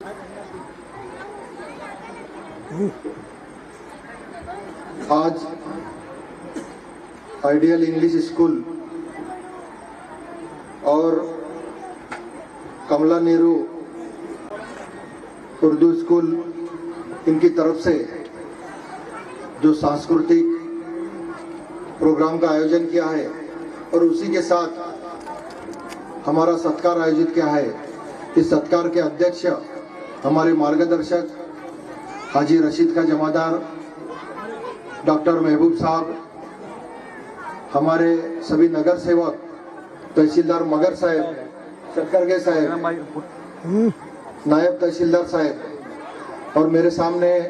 आज ideal English school और कमला Nehru Urdu school इनकी तरफ से जो सांस्कृतिक प्रोग्राम का आयोजन किया है और उसी के साथ हमारा सत्कार आयोजित किया है। इस सत्कार के अध्यक्ष हमारे मार्गदर्शक हाजी रशीद का जमादार डॉक्टर महबूब साहब, हमारे सभी नगर सेवक तहसीलदार मगर साहब, शक्करगे साहब, नायब तहसीलदार साहब और मेरे सामने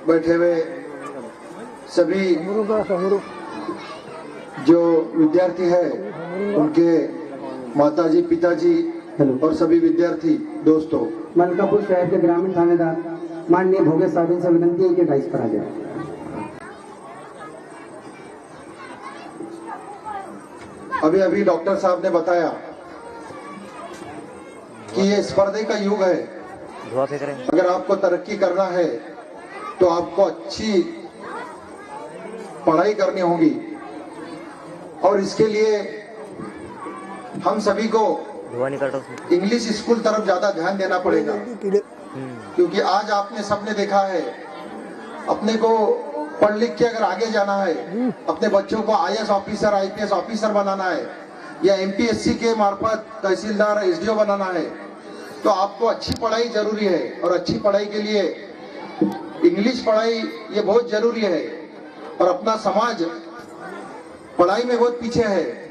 बैठे हुए सभी जो विद्यार्थी है उनके माताजी, पिताजी और सभी विद्यार्थी दोस्तों। मलकापुर शहर के ग्रामीण थानेदार माननीय भोगे साहब से विनती है कि डाइस पर आ जाए। अभी डॉक्टर साहब ने बताया कि ये स्पर्धे का युग है। अगर आपको तरक्की करना है तो आपको अच्छी पढ़ाई करनी होगी और इसके लिए हम सभी को इंग्लिश स्कूल तरफ ज्यादा ध्यान देना पड़ेगा, क्योंकि आज आपने सबने देखा है अपने को पढ़ लिख के अगर आगे जाना है, अपने बच्चों को आईएएस ऑफिसर, आईपीएस ऑफिसर बनाना है या एमपीएससी के मार्फत तहसीलदार, एसडीओ बनाना है, तो आपको अच्छी पढ़ाई जरूरी है। और अच्छी पढ़ाई के लिए इंग्लिश पढ़ाई ये बहुत जरूरी है। और अपना समाज पढ़ाई में बहुत पीछे है।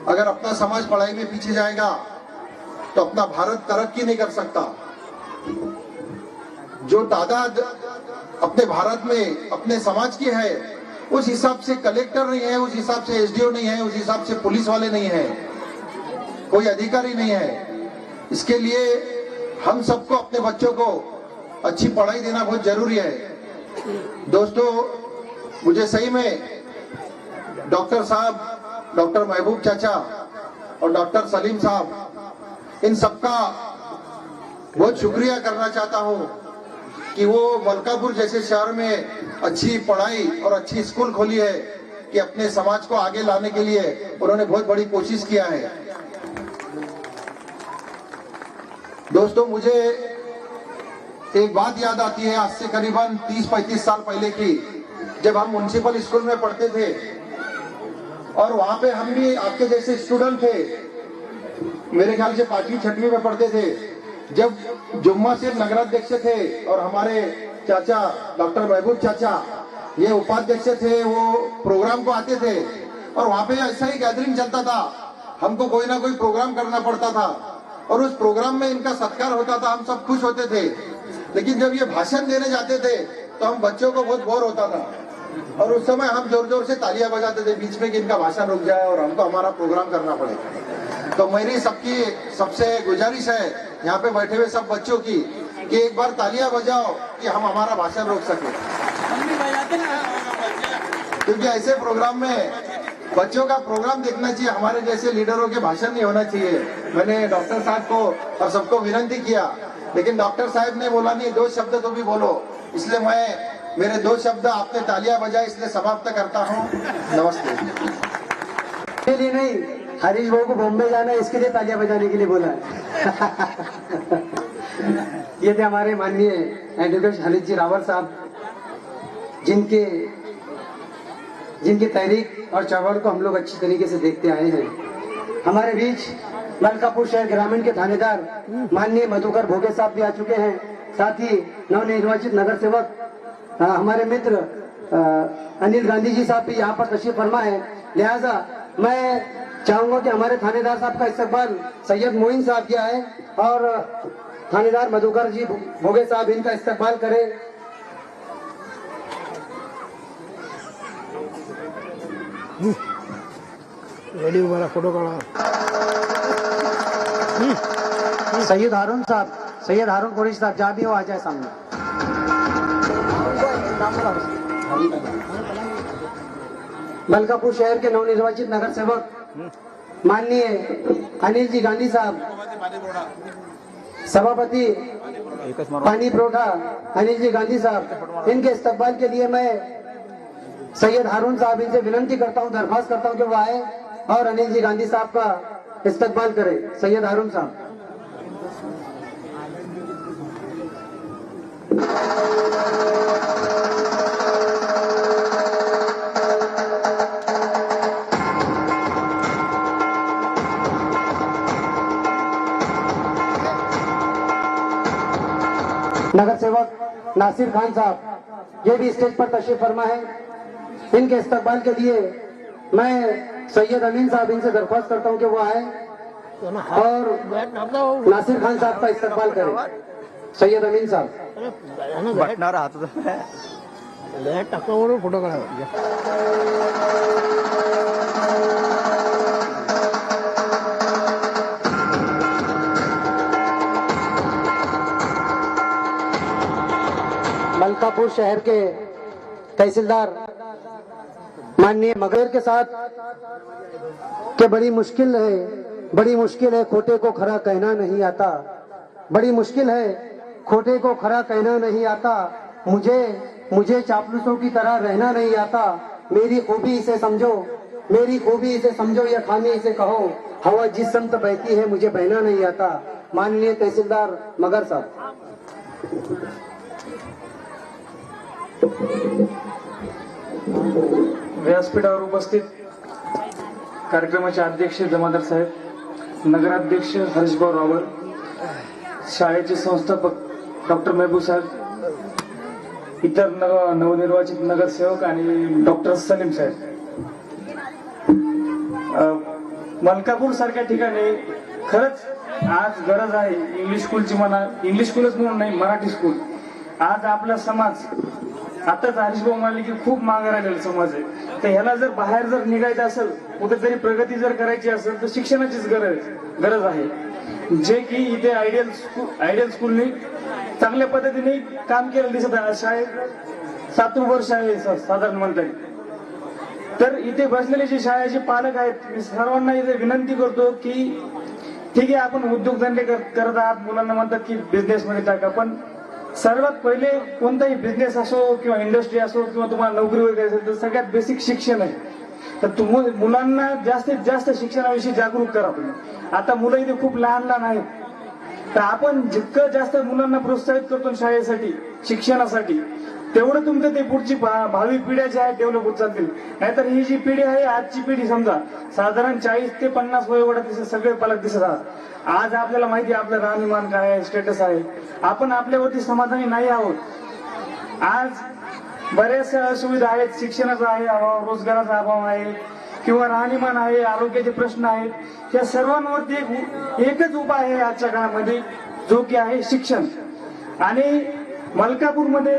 अगर अपना समाज पढ़ाई में पीछे जाएगा तो अपना भारत तरक्की नहीं कर सकता। जो तादाद अपने भारत में अपने समाज की है उस हिसाब से कलेक्टर नहीं है, उस हिसाब से एसडीओ नहीं है, उस हिसाब से पुलिस वाले नहीं है, कोई अधिकारी नहीं है। इसके लिए हम सबको अपने बच्चों को अच्छी पढ़ाई देना बहुत जरूरी है। दोस्तों, मुझे सही में डॉक्टर साहब, डॉक्टर महबूब चाचा और डॉक्टर सलीम साहब, इन सबका बहुत शुक्रिया करना चाहता हूं कि वो मलकापुर जैसे शहर में अच्छी पढ़ाई और अच्छी स्कूल खोली है कि अपने समाज को आगे लाने के लिए उन्होंने बहुत बड़ी कोशिश किया है। दोस्तों, मुझे एक बात याद आती है आज से करीबन 30-35 साल पहले की, जब हम म्युनिसिपल स्कूल में पढ़ते थे और वहां पे हम भी आपके जैसे स्टूडेंट थे, मेरे ख्याल से 5वीं-6वीं में पढ़ते थे। जब जुम्मा सिर्फ नगराध्यक्ष थे और हमारे चाचा डॉक्टर महबूब चाचा ये उपाध्यक्ष थे, वो प्रोग्राम को आते थे और वहां पे ऐसा ही गैदरिंग चलता था। हमको कोई ना कोई प्रोग्राम करना पड़ता था और उस प्रोग्राम में इनका सत्कार होता था, हम सब खुश होते थे। लेकिन जब ये भाषण देने जाते थे तो हम बच्चों को बहुत बोर होता था और उस समय हम जोर जोर से तालियां बजाते थे बीच में कि इनका भाषण रुक जाए और हमको हमारा प्रोग्राम करना पड़े। तो मेरी सबसे गुजारिश है यहाँ पे बैठे हुए सब बच्चों की कि एक बार तालियां बजाओ कि हम हमारा भाषण रोक सके, क्योंकि ऐसे प्रोग्राम में बच्चों का प्रोग्राम देखना चाहिए, हमारे जैसे लीडरों के भाषण नहीं होना चाहिए। मैंने डॉक्टर साहब को और सबको विनती किया, लेकिन डॉक्टर साहब ने बोला नहीं, 2 शब्द तो भी बोलो, इसलिए मैं मेरे 2 शब्द आपने तालियां बजाए इसलिए समाप्त करता हूँ। नमस्ते। इसके लिए नहीं, हरीश भाऊ को बॉम्बे जाना है इसके लिए तालियां बजाने के लिए बोला है। ये थे हमारे माननीय एडवोकेट हरीश जी रावल साहब, जिनकी तहरीक और चळवळ को हम लोग अच्छी तरीके से देखते आए हैं। हमारे बीच मलकापुर शहर ग्रामीण के थानेदार माननीय मधुकर भोगे साहब भी आ चुके हैं, साथ ही नवनिर्वाचित नगर सेवक हमारे मित्र अनिल गांधी जी साहब भी यहाँ पर तशरीफ फरमा है। लिहाजा मैं चाहूंगा कि हमारे थानेदार साहब का इस्तकबाल सैयद मोइन साहब किया है और थानेदार मधुकर जी भोगे साहब इनका इस्तकबाल करें। रेडी वाला फोटो काढ़ा। सैयद हारून साहब, सैयद हारून कुरैशी साहब जहाँ भी हो आ जाए सामने। मलकापुर शहर के नवनिर्वाचित नगर सेवक माननीय अनिल जी गांधी साहब, सभापति पानी पुरोठा अनिल जी गांधी साहब, इनके इस्तकबाल के लिए मैं सैयद हारून साहब इनसे विनंती करता हूं, दरख्वास्त करता हूं कि वो आए और अनिल जी गांधी साहब का इस्तकबाल करें। सैयद हारून साहब। नगर सेवक नासिर खान साहब ये भी स्टेज पर तशरीफ फरमा है। इनके इस्तकबाल के लिए मैं सैयद अमीन साहब इनसे दरख्वास्त करता हूं कि वो आए और नासिर खान साहब का इस्तकबाल करें। सैयद अमीन साहब। बटणार हातात टाकावर फोटो काढा। मलकापुर शहर के तहसीलदार माननीय मगर के साथ कि बड़ी मुश्किल है खोटे को खरा कहना नहीं आता, बड़ी मुश्किल है खोटे को खरा कहना नहीं आता, मुझे चापलूसों की तरह रहना नहीं आता, मेरी खूबी इसे समझो या खामी इसे कहो, हवा जिस समत बहती है मुझे बहना नहीं आता। माननीय तहसीलदार मगर साहब। व्यासपीठावर उपस्थित कार्यक्रमाचे अध्यक्ष जमादार साहेब, नगराध्यक्ष हर्षभाऊ रावल, शाळेचे संस्थापक डॉक्टर महबूब साहेब, इतर नवनिर्वाचित नगरसेवक आणि डॉक्टर सलीम साहेब, मलकापूर सारख्या ठिकाणी खरंच आज गरज आहे इंग्लिश स्कूलची, म्हणा इंग्लिश स्कूलच म्हणून नाही, मराठी स्कूल. आज आपला समाज आताच हरीशभाऊ म्हणाले की खूप मागे राहिलेला समाज आहे, तर ह्याला जर बाहेर जर निघायचं असेल, कुठेतरी प्रगती जर करायची असेल तर शिक्षणाचीच गरज आहे, जे की इथे आयडियल स्कूलने चांगल्या पद्धतीने काम केलं दिसत आहे. शाळेत 7 वर्ष आहे साधारण म्हणता येईल. तर इथे बसलेले जे शाळेचे पालक आहेत, मी सर्वांना इथे विनंती करतो की ठीक आहे आपण उद्योगधंदे करत आहात, मुलांना म्हणतात की बिझनेस मध्ये टाका, पण सर्वात पहिले कोणताही बिझनेस असो किंवा इंडस्ट्री असो किंवा तुम्हाला नोकरी वगैरे असेल तर सगळ्यात बेसिक शिक्षण आहे. तर मुलांना जास्तीत जास्त शिक्षणाविषयी जागरूक करा तुम्ही. आता मुलं इथे खूप लहान आहेत, तर आपण जितकं जास्त मुलांना प्रोत्साहित करतो शाळेसाठी शिक्षणासाठी, तेवढं तुमचं ते पुढची भावी पिढ्या ज्या आहेत डेव्हलप होत जातील. नाहीतर ही जी पिढी आहे आजची पिढी समजा साधारण 40 ते 50 वयोगटात सगळे पालक दिसत आहात. आज आपल्याला माहिती आहे आपलं राहणीमान काय आहे, स्टेटस आहे, आपण आपल्यावरती समाधानी नाही आहोत. आज बऱ्याचशा सुविधा आहेत, शिक्षणाचा आहे अभाव, रोजगाराचा अभाव आहे किंवा राहणीमान आहे, आरोग्याचे प्रश्न आहेत. या सर्वांवरती एकच उपाय आहे आजच्या काळामध्ये, जो की आहे शिक्षण. आणि मलकापूरमध्ये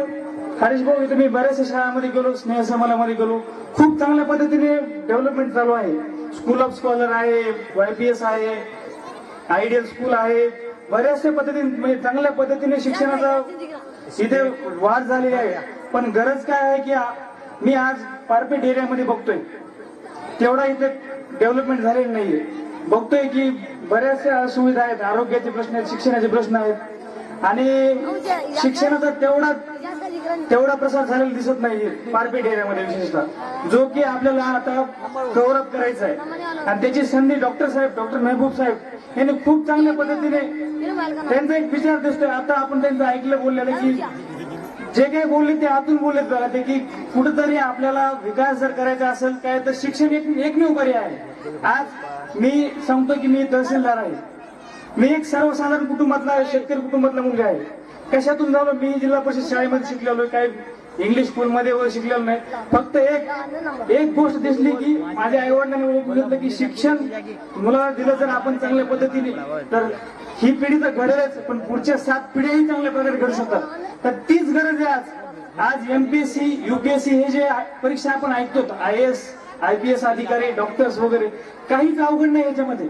हरीशभाऊ इथे मी बऱ्याचशा शाळांमध्ये गेलो, स्नेह समालामध्ये गेलो, खूप चांगल्या पद्धतीने डेव्हलपमेंट चालू आहे. स्कूल ऑफ स्कॉलर आहे, YPS आहे, आयडियल स्कूल आहे, बऱ्याचशा पद्धतीने म्हणजे चांगल्या पद्धतीने शिक्षणाचा इथे वाढ झालेली आहे. पण गरज काय आहे की मी आज पारपेट एरियामध्ये बघतोय तेवढा इथे डेव्हलपमेंट झालेली नाहीये. बघतोय की बऱ्याचशा सुविधा आहेत, आरोग्याचे प्रश्न आहेत, शिक्षणाचे प्रश्न आहेत आणि शिक्षणाचा तेवढा प्रसार झालेला दिसत नाहीये पारपेट एरियामध्ये विशेषतः, जो की आपल्याला आता कव्हर अप करायचा आहे. आणि त्याची संधी डॉक्टर महबूब साहेब यांनी खूप चांगल्या पद्धतीने त्यांचा एक विचार दिसतोय. आता आपण त्यांचं ऐकलं बोललेलं की जे काही बोलले ते आतून बोललेत बघा ते, की कुठेतरी आपल्याला विकास जर करायचा असेल काय तर शिक्षण एकमेव पर्याय आहे. आज मी सांगतो की मी तहसीलदार आहे, मी एक सर्वसाधारण कुटुंबातला शेतकरी कुटुंबातला मुलगा आहे. कशातून झालो, मी जिल्हा परिषद शाळेमध्ये शिकलेलो, काही इंग्लिश स्कूलमध्ये वगैरे शिकलेलो नाही. फक्त एक गोष्ट दिसली की माझ्या आई वडिलांनी ओळखून घेतलं की शिक्षण मुलाला दिलं जर आपण चांगल्या पद्धतीने तर ही पिढी तर घडेलच, पण पुढच्या 7 पिढ्याही चांगल्या प्रकारे घडू शकतात. तर तीच गरज आहे आज MPSC UPSC हे जे परीक्षा आपण ऐकतो, IAS IPS अधिकारी, डॉक्टर्स वगैरे, काहीच अवघड नाही याच्यामध्ये.